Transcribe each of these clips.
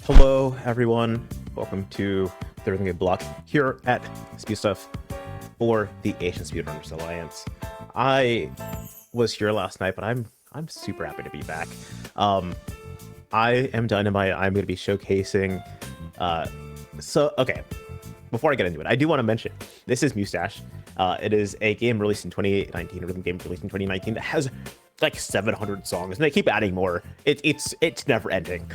Hello, everyone. Welcome to the Rhythm Game Block here at Speed Stuff for the Asian Speedrunners Alliance. I was here last night, but I'm super happy to be back. I am Dynamite. I'm going to be showcasing. Okay. Before I get into it, I do want to mention this is Muse. It is a game released in 2019, a rhythm game released in 2019 that has like 700 songs, and they keep adding more. It's never ending.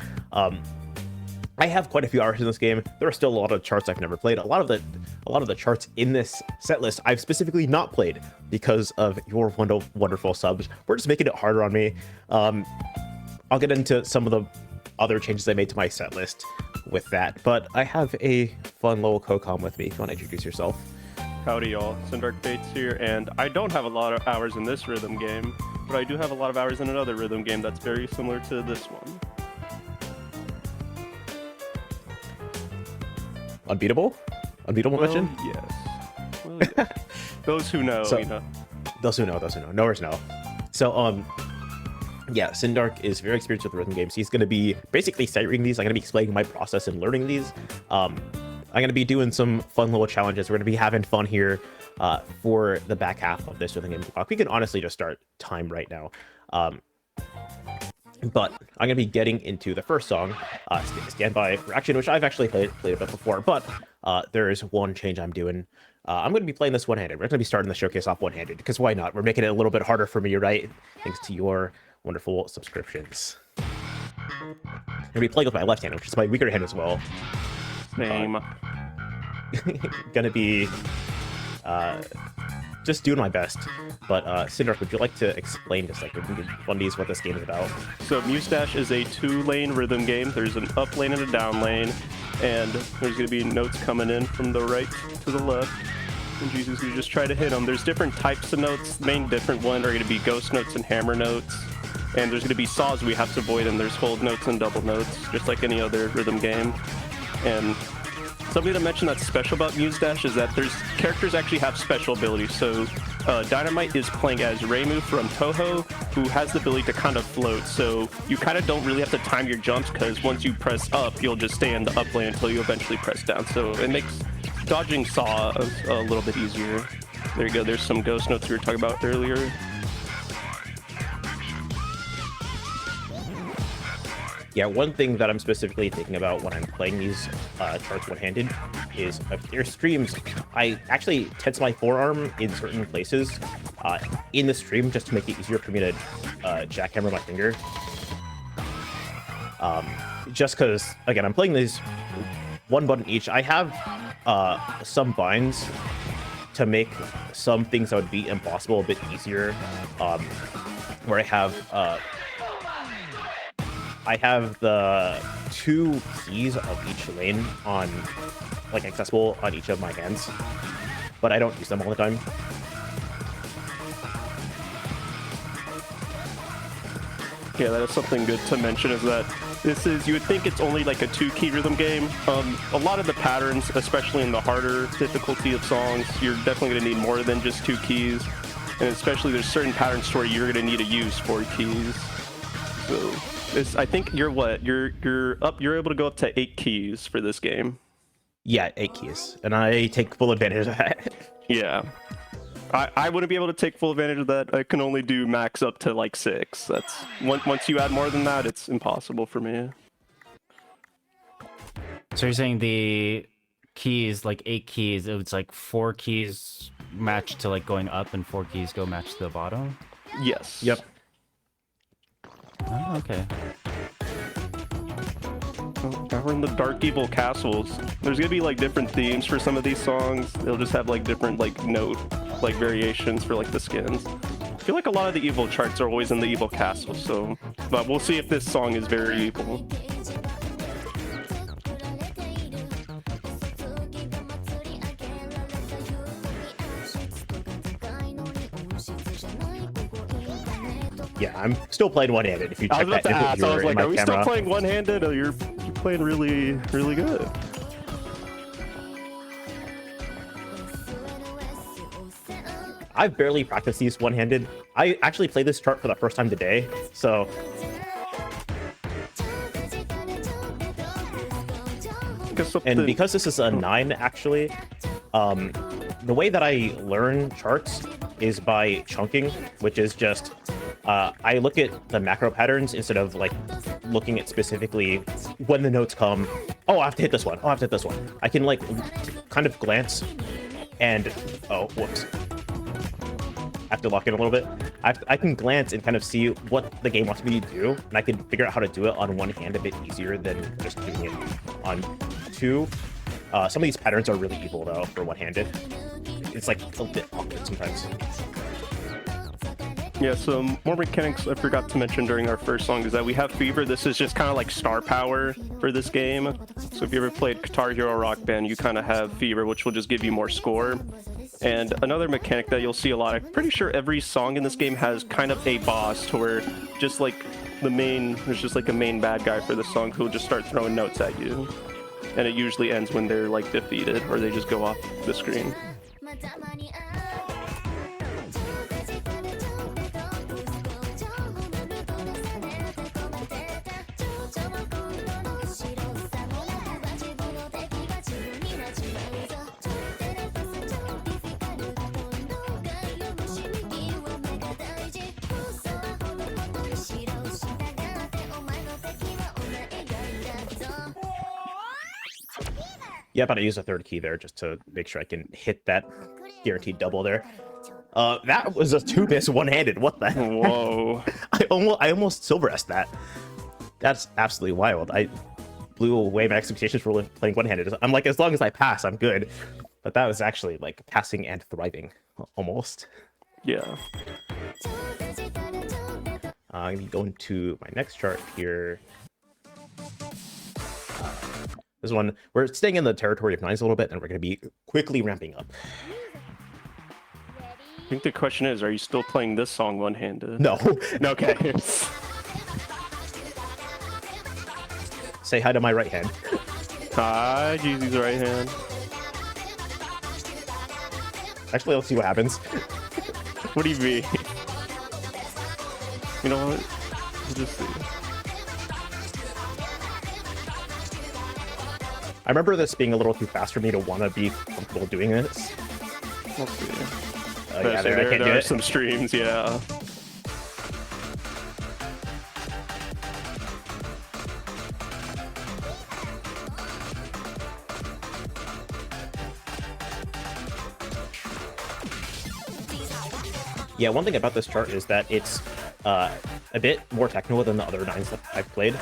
I have quite a few hours in this game. There are still a lot of charts I've never played. A lot of the charts in this set list I've specifically not played because of your wonderful subs. We're just making it harder on me. I'll get into some of the other changes I made to my set list with that, but I have a fun little co-com with me. If you want to introduce yourself. Howdy y'all, SinDarkFatez here, and I don't have a lot of hours in this rhythm game, but I do have a lot of hours in another rhythm game that's very similar to this one. Unbeatable mention? Yes. Well, yeah. Those who know, so, you know. Those who know. Knowers know. So, yeah, SinDark is very experienced with rhythm games. He's going to be basically citing these. I'm going to be explaining my process in learning these. I'm going to be doing some fun little challenges. We're going to be having fun here for the back half of this rhythm game block. We can honestly just start time right now. But I'm going to be getting into the first song, Stand By Reaction, which I've actually played a bit before, but there is one change I'm doing. I'm going to be playing this one-handed. We're going to be starting the showcase off one-handed, because why not? We're making it a little bit harder for me, right? Thanks to your wonderful subscriptions. I'm going to be playing with my left hand, which is my weaker hand as well. Same. Going to be just doing my best. But SinDark, would you like to explain just like fundies what this game is about? So Muse is a two-lane rhythm game. There's an up lane and a down lane, and there's going to be notes coming in from the right to the left. And Jesus, you just try to hit them. There's different types of notes. The main different one are going to be ghost notes and hammer notes. And there's going to be saws we have to avoid, and there's hold notes and double notes, just like any other rhythm game. And something to mention that's special about Muse is that there's characters actually have special abilities. So Dynamite is playing as Reimu from Toho, who has the ability to kind of float. So you kind of don't really have to time your jumps, because once you press up, you'll just stay in the up lane until you eventually press down. So it makes dodging saw a little bit easier. There you go. There's some ghost notes we were talking about earlier. Yeah, one thing that I'm specifically thinking about when I'm playing these charts one-handed is your streams. I actually tense my forearm in certain places in the stream just to make it easier for me to jackhammer my finger. Just because, again, I'm playing these one button each. I have some binds to make some things that would be impossible a bit easier, where I have the two keys of each lane on, like, accessible on each of my hands, but I don't use them all the time. Yeah, that is something good to mention, is that this is, you would think it's only like a two-key rhythm game. A lot of the patterns, especially in the harder difficulty of songs, you're definitely going to need more than just two keys, and especially there's certain patterns where you're going to need to use 4 keys. So I think you're able to go up to 8 keys for this game. Yeah, 8 keys, and I take full advantage of that. Yeah, I wouldn't be able to take full advantage of that. I can only do max up to like 6. That's once you add more than that, it's impossible for me. So you're saying the keys, like 8 keys, it was like 4 keys match to like going up and 4 keys go match to the bottom? Yes. Yep. Oh, okay. Now we're in the Dark Evil Castles. There's gonna be like different themes for some of these songs. They'll just have like different like note like variations for like the skins. I feel like a lot of the evil charts are always in the evil castle, so but we'll see if this song is very evil. Yeah, I'm still playing one-handed. If you check that, I was like, are we still playing one-handed? Oh, you're playing really, really good. I've barely practiced these one-handed. I actually played this chart for the first time today, so of something. And because this is a 9, actually, the way that I learn charts is by chunking, which is just I look at the macro patterns instead of like looking at specifically when the notes come. Oh, I have to hit this one. Oh, I have to hit this one. I can like kind of glance and oh, whoops. I have to lock in a little bit. I can glance and kind of see what the game wants me to do, and I can figure out how to do it on one hand a bit easier than just doing it on two. Some of these patterns are really evil though for one-handed. It's like a bit awkward sometimes. Yeah, so more mechanics I forgot to mention during our first song is that we have Fever. This is just kind of like star power for this game. So if you ever played Guitar Hero Rock Band, you kind of have Fever, which will just give you more score. And another mechanic that you'll see a lot, I'm pretty sure every song in this game has kind of a boss to where just like there's just like a main bad guy for the song who'll just start throwing notes at you. And it usually ends when they're like defeated or they just go off the screen. Yeah, but I use a third key there just to make sure I can hit that guaranteed double there. That was a 2-miss one-handed. What the heck? Whoa. I almost silver-S that. That's absolutely wild. I blew away my expectations for playing one-handed. I'm like, as long as I pass, I'm good. But that was actually like passing and thriving, almost. Yeah. I'm going to go into my next chart here. This one, we're staying in the territory of 9s a little bit, and we're going to be quickly ramping up. I think the question is, are you still playing this song one-handed? No. Okay. Say hi to my right hand. Hi, Jeezy's right hand. Actually, let's see what happens. What do you mean? You know what? We'll just see. I remember this being a little too fast for me to want to be comfortable doing this. We'll see. Yeah, there, I can't do there are it. some streams, yeah. Yeah, one thing about this chart is that it's a bit more technical than the other 9s that I've played,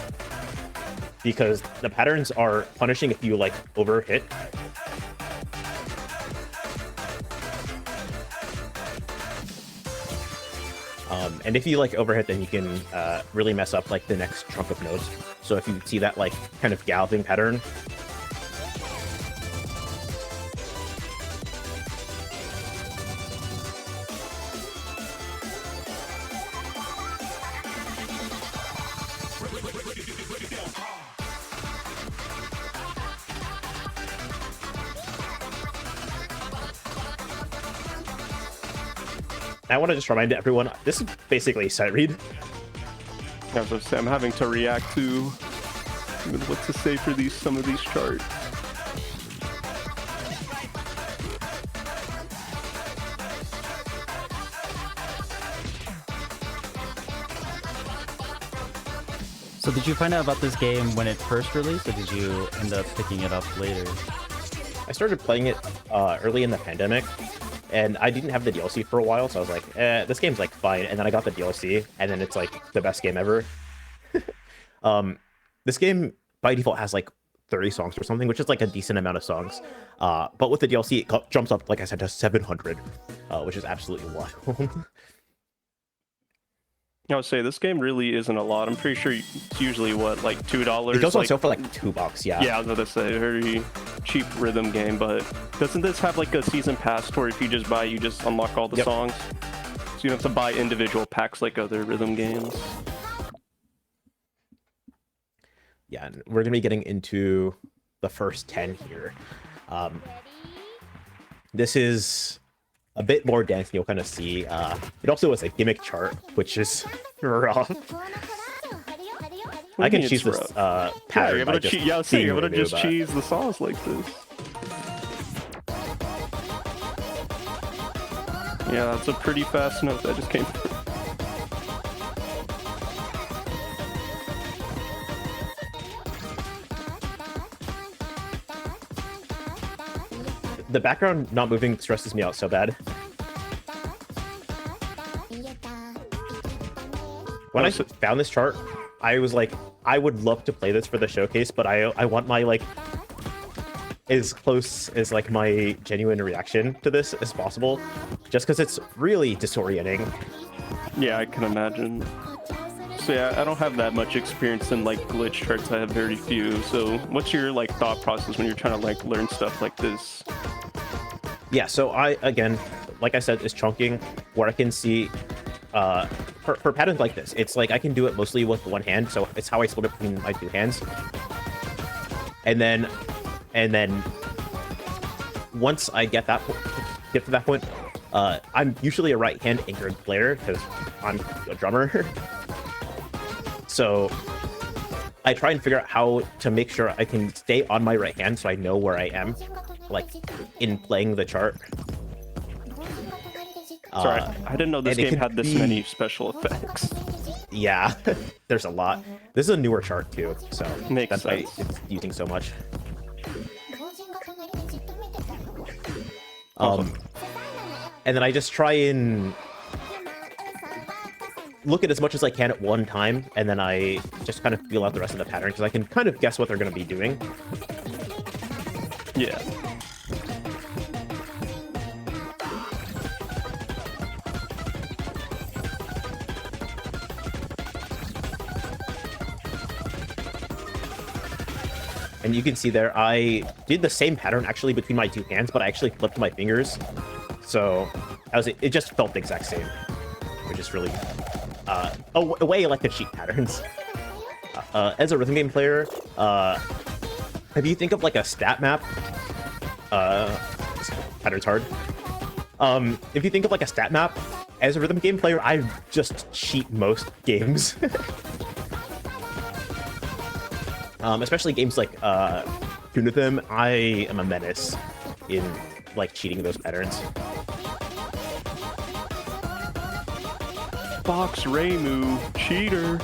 because the patterns are punishing if you like overhit. And if you like overhit, then you can really mess up like the next chunk of notes. So if you see that like kind of galloping pattern, I want to just remind everyone, this is basically a sight read. I was gonna say, I'm having to react to what to say for some of these charts. So did you find out about this game when it first released, or did you end up picking it up later? I started playing it early in the pandemic, and I didn't have the DLC for a while, so I was like, this game's like fine. And then I got the DLC, and then it's like the best game ever. This game by default has like 30 songs or something, which is like a decent amount of songs. But with the DLC, it jumps up, like I said, to 700, which is absolutely wild. I would say this game really isn't a lot. I'm pretty sure it's usually what, like $2. It goes on like, sale for like $2, yeah. Yeah, I was about to say, a very cheap rhythm game, but doesn't this have like a season pass where if you just buy, you just unlock all the songs? So you don't have to buy individual packs like other rhythm games. Yeah, and we're gonna be getting into the first 10 here. This is a bit more dense, you'll kind of see. It also was a gimmick chart, which is rough. What I do you can mean cheese it's this rough? Yeah, pattern you're by able to just cheese. Yeah, I was saying being you're able to really new just about it. cheese the sauce like this. Yeah, that's a pretty fast note that just came through. The background not moving stresses me out so bad. When I found this chart, I was like, I would love to play this for the showcase, but I want my, like, as close as, like, my genuine reaction to this as possible, just because it's really disorienting. Yeah, I can imagine. So yeah, I don't have that much experience in like glitch charts. I have very few. So what's your like thought process when you're trying to like learn stuff like this? Yeah, so again, like I said, is chunking, where I can see for patterns like this, it's like I can do it mostly with one hand, so it's how I split it between my two hands. And then once I get to that point, I'm usually a right-hand anchored player because I'm a drummer. So I try and figure out how to make sure I can stay on my right hand so I know where I am, like, in playing the chart. Sorry, I didn't know this game had this many special effects. Yeah, there's a lot. This is a newer chart too, so Makes that's why sense. it's using so much. Awesome. And then I just try and look at as much as I can at one time, and then I just kind of feel out the rest of the pattern, because I can kind of guess what they're going to be doing. Yeah. And you can see there, I did the same pattern actually between my two hands, but I actually flipped my fingers. So it just felt the exact same, which is really a way I like to cheat patterns. As a rhythm game player, if you think of like a stat map, this pattern's hard. If you think of like a stat map, as a rhythm game player, I just cheat most games. Especially games like Tune of Them, I am a menace in like cheating those patterns. Box Raymu, cheater.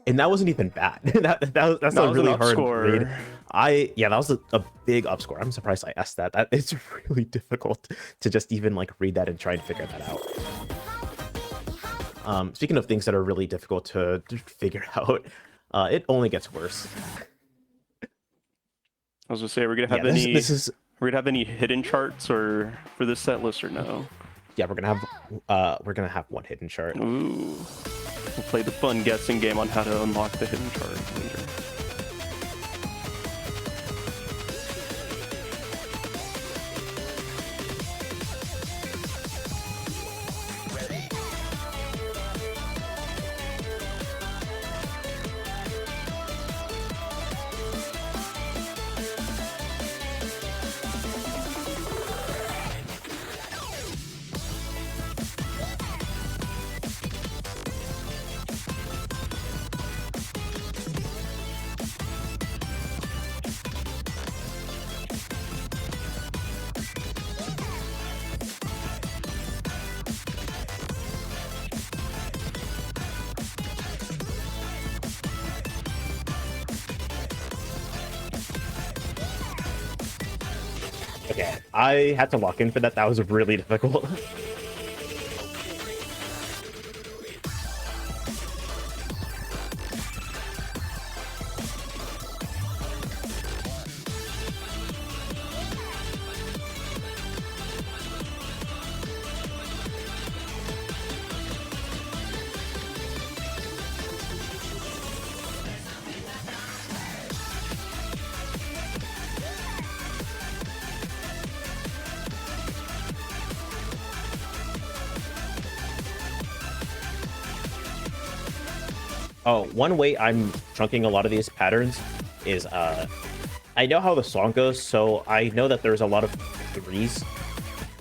And that wasn't even bad. That's a really hard read. Yeah, that was a big up score. I'm surprised I asked that. It's really difficult to just even like read that and try and figure that out. Speaking of things that are really difficult to figure out, it only gets worse. I was gonna say, we're gonna have we're gonna have any hidden charts or for this set list or no? Yeah, we're gonna have one hidden chart. Ooh. We'll play the fun guessing game on how to unlock the hidden chart later. Okay, I had to lock in for that. That was really difficult. Oh, one way I'm chunking a lot of these patterns is I know how the song goes, so I know that there's a lot of threes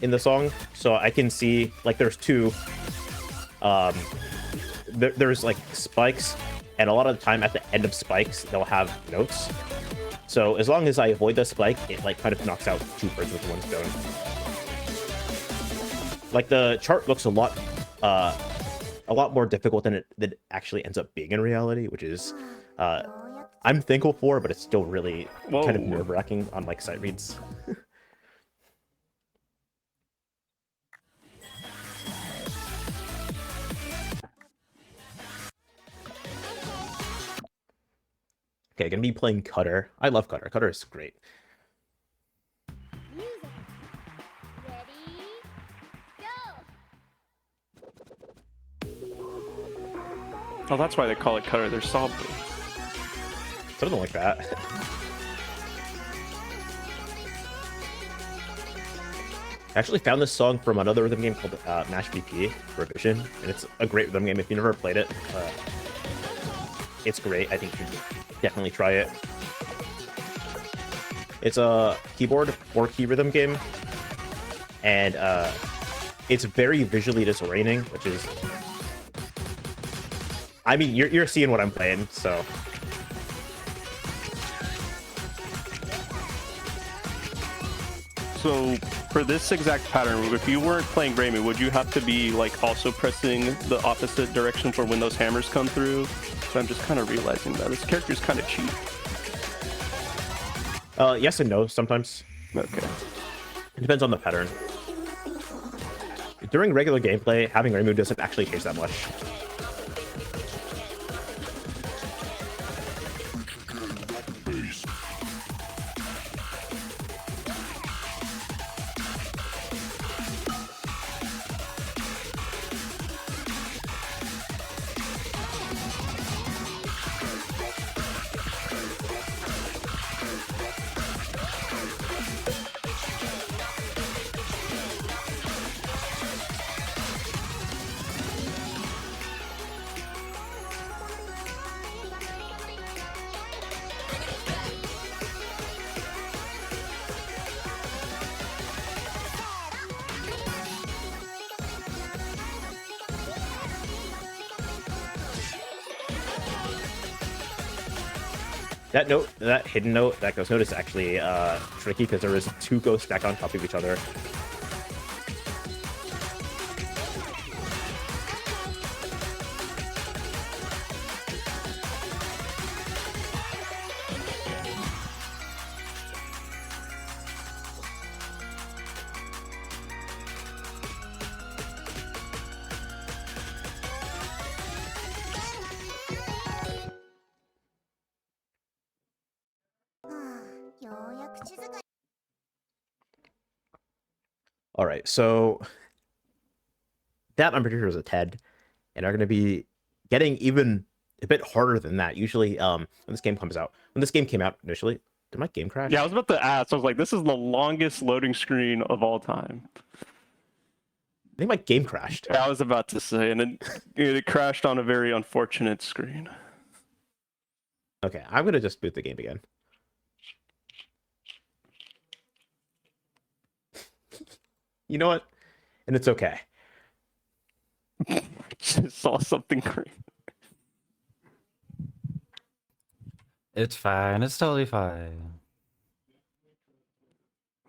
in the song, so I can see like there's two. There's like spikes, and a lot of the time at the end of spikes they'll have notes. So as long as I avoid the spike, it like kind of knocks out two birds with one stone. Like the chart looks a lot more difficult than it actually ends up being in reality, which is I'm thankful for, but it's still really kind of nerve-wracking on like sight reads. Okay, gonna be playing Cutter. I love Cutter. Cutter is great. Oh, that's why they call it Cutter. They're solid. Something like that. I actually found this song from another rhythm game called Mash BP Revision, and it's a great rhythm game. If you never played it, it's great. I think you should definitely try it. It's a keyboard 4-key rhythm game, and it's very visually disorienting, which is, I mean, you're seeing what I'm playing, so. So for this exact pattern, if you weren't playing Grammy, would you have to be like also pressing the opposite direction for when those hammers come through? So I'm just kind of realizing that this character is kind of cheap. Yes and no, sometimes. Okay. It depends on the pattern. During regular gameplay, having Ramu doesn't actually change that much. That note, that hidden note, that ghost note is actually tricky because there is two ghosts stacked on top of each other. All right, so that I'm pretty sure is a TED, and are going to be getting even a bit harder than that. Usually, when this game comes out, when this game came out initially, did my game crash? Yeah, I was about to ask. I was like, this is the longest loading screen of all time. I think my game crashed. I was about to say, and it crashed on a very unfortunate screen. Okay, I'm going to just boot the game again. You know what? And it's okay. Just saw something great. It's fine. It's totally fine.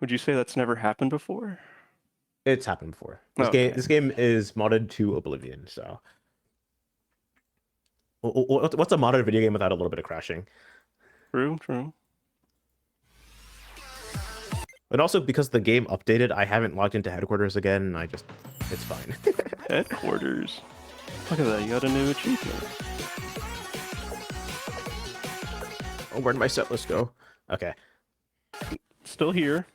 Would you say that's never happened before? It's happened before. Okay. This game is modded to oblivion, so. What's a modded video game without a little bit of crashing? True, true. And also, because the game updated, I haven't logged into headquarters again, and it's fine. Headquarters. Look at that, you got a new achievement. Oh, where'd my set list go? Okay. Still here.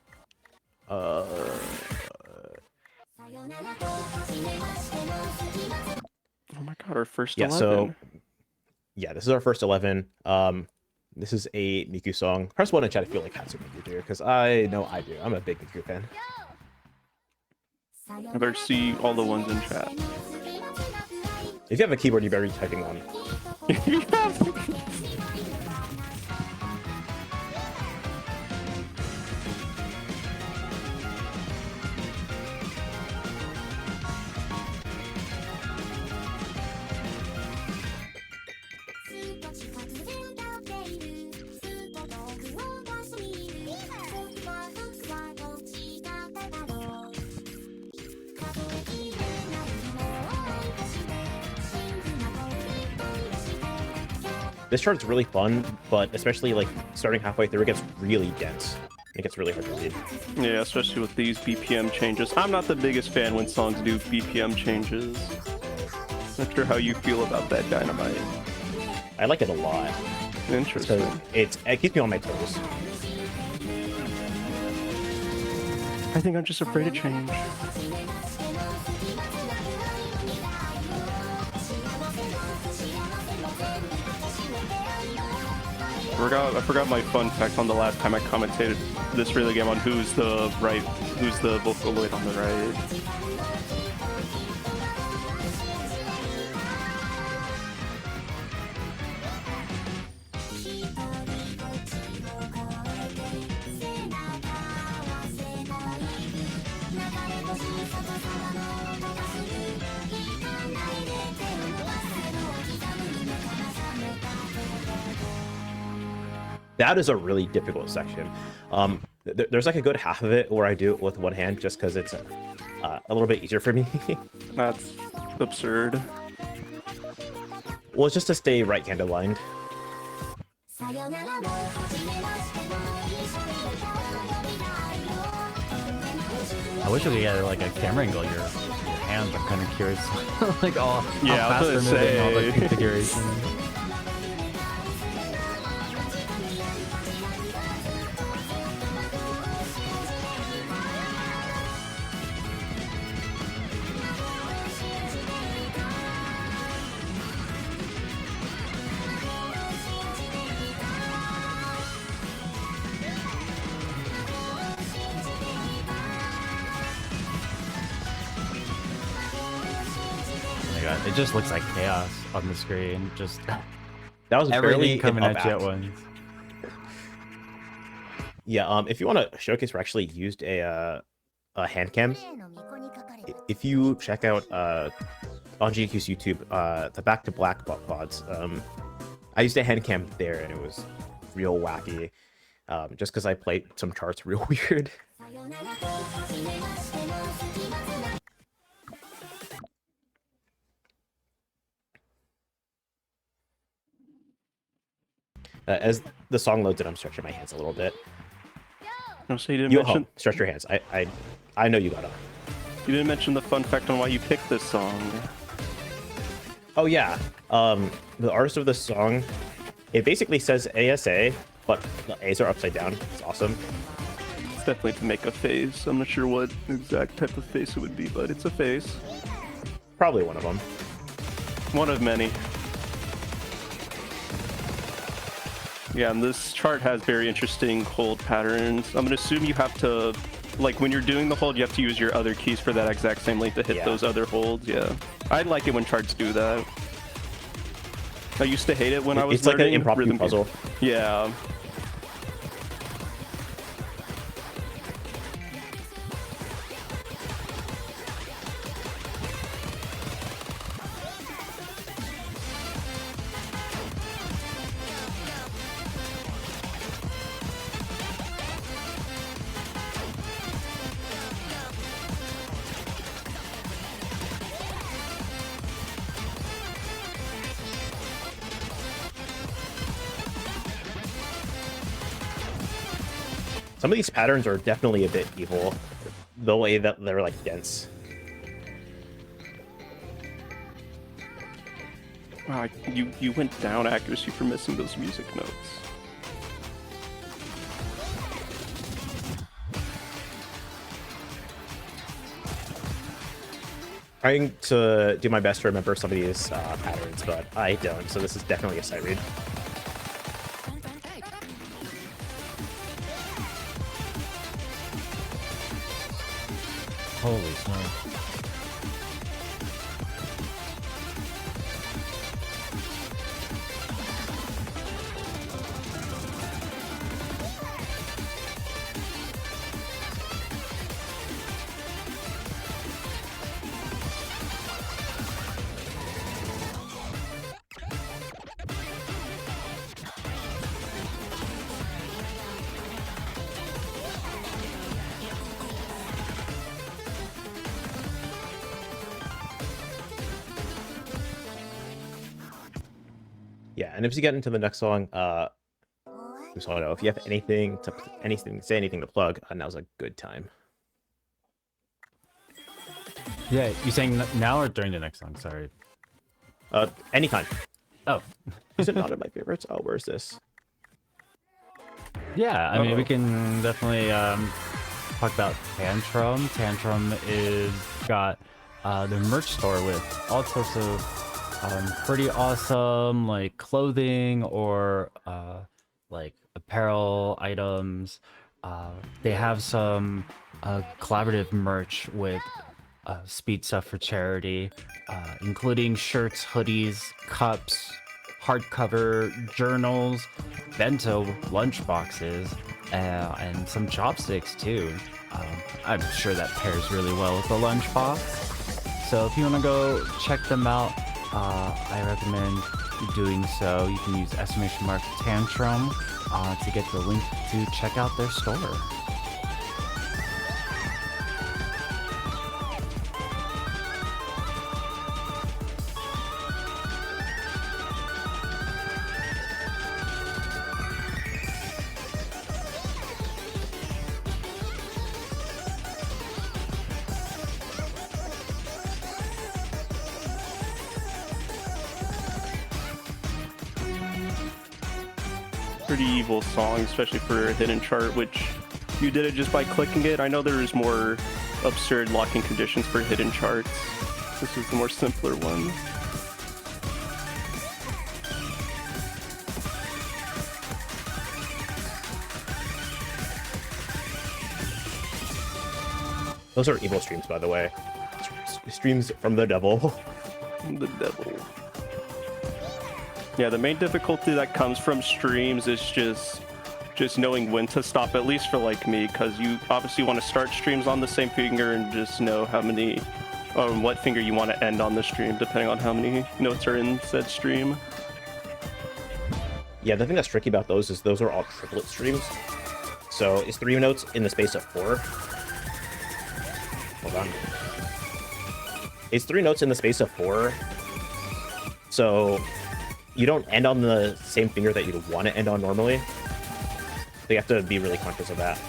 Oh my god, our first 11. So, yeah, this is our first 11. This is a Miku song. Press 1 in chat if you like Hatsu Miku too, because I know I do. I'm a big Miku fan. I better see all the ones in chat. If you have a keyboard, you better be typing one. This chart is really fun, but especially like starting halfway through, it gets really dense. It gets really hard to read. Yeah, especially with these BPM changes. I'm not the biggest fan when songs do BPM changes. Not sure how you feel about that, Dynamite. I like it a lot. Interesting. It keeps me on my toes. I think I'm just afraid of change. I forgot my fun fact on the last time I commentated this relay game on who's the Vocaloid on the right. That is a really difficult section. There's like a good half of it where I do it with one hand just because it's a little bit easier for me. That's absurd. Well, it's just to stay right-handed aligned. I wish we could get like a camera angle. Your hands. I'm kind of curious, like all Yeah, how fast I was they're moving, all the gonna say. configuration. It just looks like chaos on the screen. Just That was everything barely coming an at you at up act. once. Yeah, if you want to showcase, we actually used a hand cam. If you check out on GQ's YouTube, the Back to Black pods, I used a hand cam there, and it was real wacky. Just because I played some charts real weird. As the song loads in, I'm stretching my hands a little bit. No, so you didn't You mention stretch your hands. I know you gotta. you didn't mention the fun fact on why you picked this song. Oh yeah. The artist of this song, it basically says ASA, but the A's are upside down. It's awesome. It's definitely to make a face. I'm not sure what exact type of face it would be, but it's a face. Probably one of them. One of many. Yeah, and this chart has very interesting hold patterns. I'm gonna assume you have to, like, when you're doing the hold, you have to use your other keys for that exact same length to hit those other holds. Yeah, I like it when charts do that. I used to hate it when I was learning. It's like an impromptu rhythm puzzle. Yeah. Some of these patterns are definitely a bit evil, the way that they're like dense. Wow, you went down accuracy for missing those music notes. Trying to do my best to remember some of these patterns, but I don't, so this is definitely a sight read. Holy smoke. Yeah, and if you get into the next song, just want to know if you have anything to say, anything to plug. Now's a good time. Yeah, you saying now or during the next song? Sorry. Anytime. Oh. Is it not in my favorites? Oh, where's this? Yeah, I mean, we can definitely talk about Tantrum. Tantrum is got the merch store with all sorts of pretty awesome like clothing or like apparel items. They have some collaborative merch with Speed Stuff for Charity, including shirts, hoodies, cups, hardcover journals, bento lunch boxes, and some chopsticks too. I'm sure that pairs really well with the lunchbox. So if you want to go check them out, I recommend doing so. You can use !tantrum to get the link to check out their store. Pretty evil song, especially for a hidden chart, which you did it just by clicking it. I know there's more absurd locking conditions for hidden charts. This is the more simpler one. Those are evil streams, by the way. Streams from the devil. The devil. Yeah, the main difficulty that comes from streams is just knowing when to stop, at least for like me, because you obviously want to start streams on the same finger and just know how many, what finger you want to end on the stream, depending on how many notes are in said stream. Yeah, the thing that's tricky about those is those are all triplet streams. So it's 3 notes in the space of 4. Hold on. It's 3 notes in the space of 4. So you don't end on the same finger that you'd want to end on normally. So you have to be really conscious of that.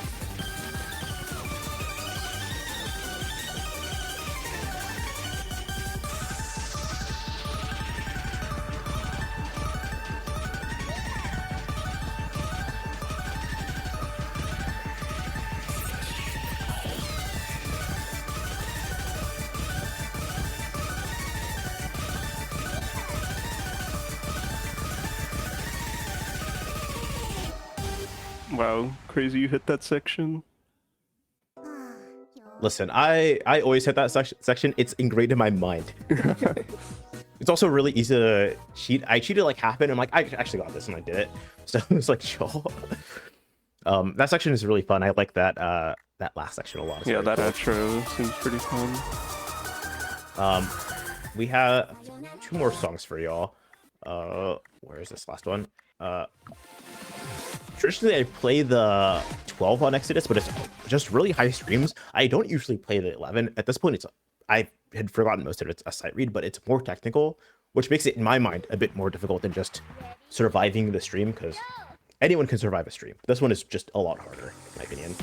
Wow, crazy you hit that section. Listen, I always hit that section. It's ingrained in my mind. It's also really easy to cheat. I cheated like half it. I'm like, I actually got this, and I did it. So it's like, sure. That section is really fun. I like that that last section a lot. Yeah, that outro seems pretty fun. We have 2 more songs for y'all. Where is this last one? Traditionally, I play the 12 on Exodus, but it's just really high streams. I don't usually play the 11. At this point, I had forgotten most of it. It's a sight read, but it's more technical, which makes it, in my mind, a bit more difficult than just surviving the stream, because anyone can survive a stream. This one is just a lot harder, in my opinion.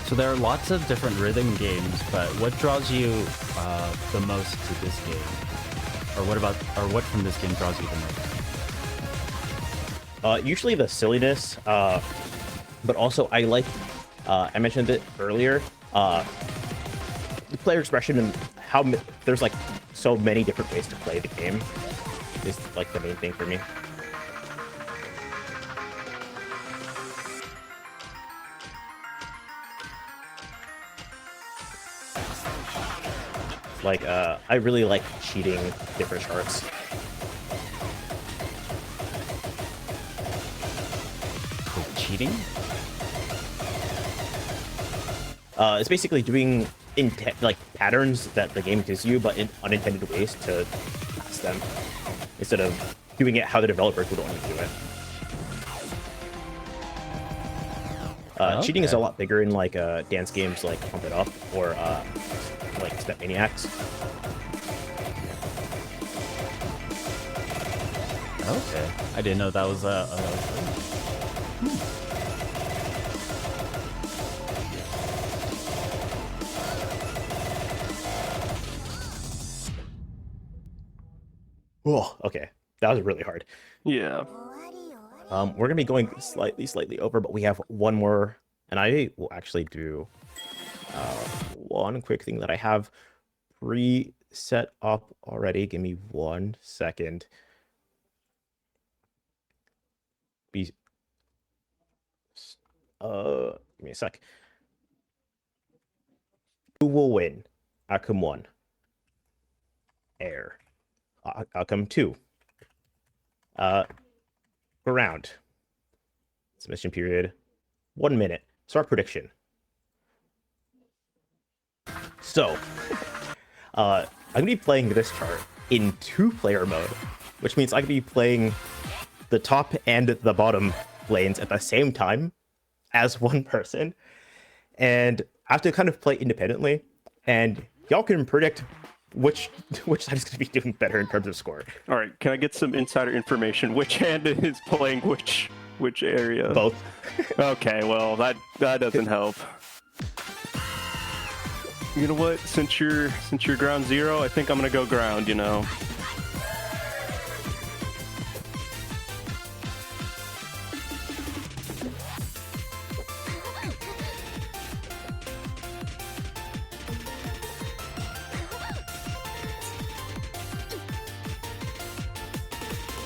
So there are lots of different rhythm games, but what draws you the most to this game? Or what from this game draws you the most? Usually the silliness, but also I like, I mentioned it earlier, the player expression and how there's like so many different ways to play the game is like the main thing for me. Like, I really like cheating different charts. Cheating? It's basically doing like patterns that the game gives you, but in unintended ways to pass them, instead of doing it how the developers would want you to do it. Cheating is a lot bigger in like dance games like Pump It Up or like Step Maniacs. Okay, I didn't know that was a Oh, okay, that was really hard. Yeah. We're gonna be going slightly over, but we have one more, and I will actually do one quick thing that I have pre-set up already. Give me 1 second. Give me a sec. Who will win? Outcome 1. Air. Outcome 2. Ground. Submission period. 1 minute. Start prediction. So, I'm gonna be playing this chart in 2-player mode, which means I can be playing the top and the bottom lanes at the same time as one person, and I have to kind of play independently, and y'all can predict which side is going to be doing better in terms of score. All right, can I get some insider information? Which hand is playing which area? Both. Okay, well that doesn't help. You know what? Since you're ground zero, I think I'm gonna go ground. You know.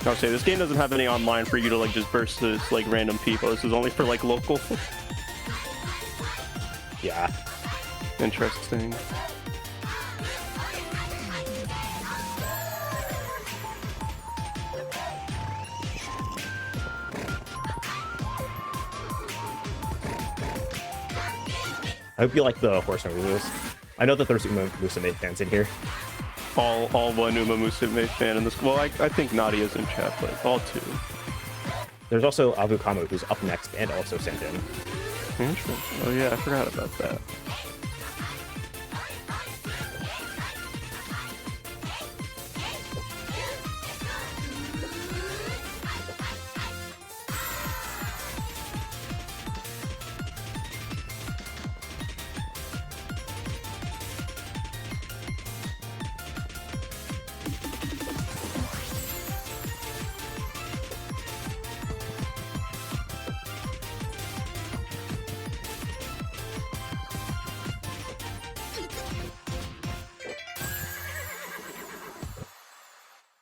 I'll say this game doesn't have any online for you to like just versus like random people. This is only for like local. Yeah. Interesting. I hope you like the horse moves. I know that there's Musume fans in here. All one Uma Musume fan in this. Well, I think Nadia's in chat, but all 2. There's also Avukamu, who's up next, and also sent in. Interesting. Oh yeah, I forgot about that.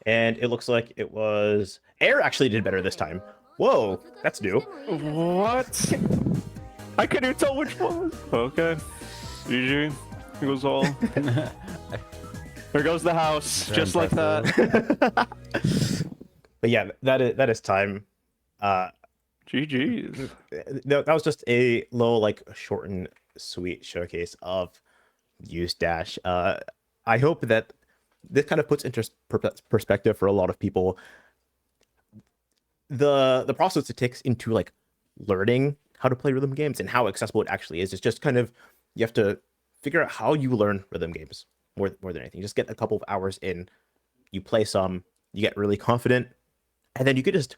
And it looks like it was... Air actually did better this time. Whoa, that's new. What? I couldn't even tell which one. Okay. GG. Here goes all. There goes the house, just like that. But yeah, that is time. GG's. No, that was just a little, like, short and sweet showcase of Muse Dash. I hope that this kind of puts into perspective for a lot of people the process it takes into like learning how to play rhythm games and how accessible it actually is. It's just kind of, you have to figure out how you learn rhythm games more than anything. You just get a couple of hours in, you play some, you get really confident, and then you can just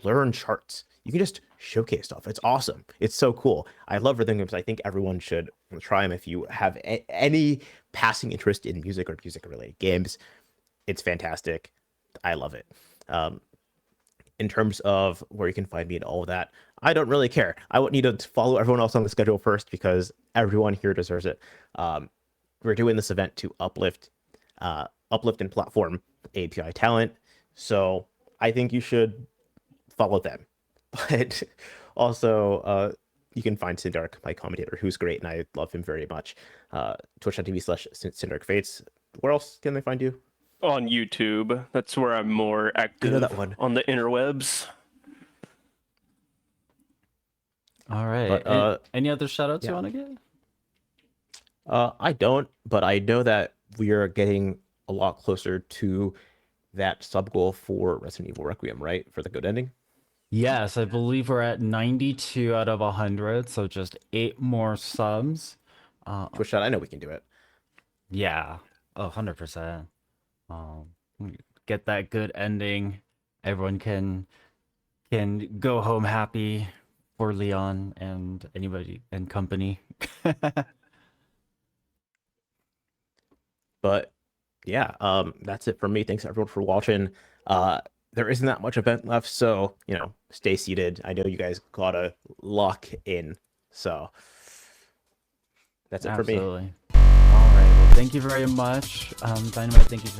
learn charts. You can just showcase stuff. It's awesome. It's so cool. I love rhythm games. I think everyone should try them if you have any passing interest in music or music-related games. It's fantastic. I love it. In terms of where you can find me and all of that, I don't really care. I would need to follow everyone else on the schedule first because everyone here deserves it. We're doing this event to uplift and platform AAPI talent. So I think you should follow them. But also, you can find SinDark, my commentator, who's great, and I love him very much. Twitch.tv/SinDarkFatez. where else can they find you? On YouTube. That's where I'm more active that one. on the interwebs. All right. But, any other shout outs yeah. you want to get? I don't, but I know that we are getting a lot closer to that sub goal for Resident Evil Requiem, right? For the good ending. Yes, I believe we're at 92 out of 100, so just 8 more subs. Twitch shot, I know we can do it. Yeah, 100%. Get that good ending. Everyone can go home happy for Leon and anybody and company. But yeah, that's it for me. Thanks everyone for watching. There isn't that much event left, so stay seated. I know you guys gotta lock in, so that's it for me. Absolutely. All right. Well, thank you very much, Dynamite. Thank you.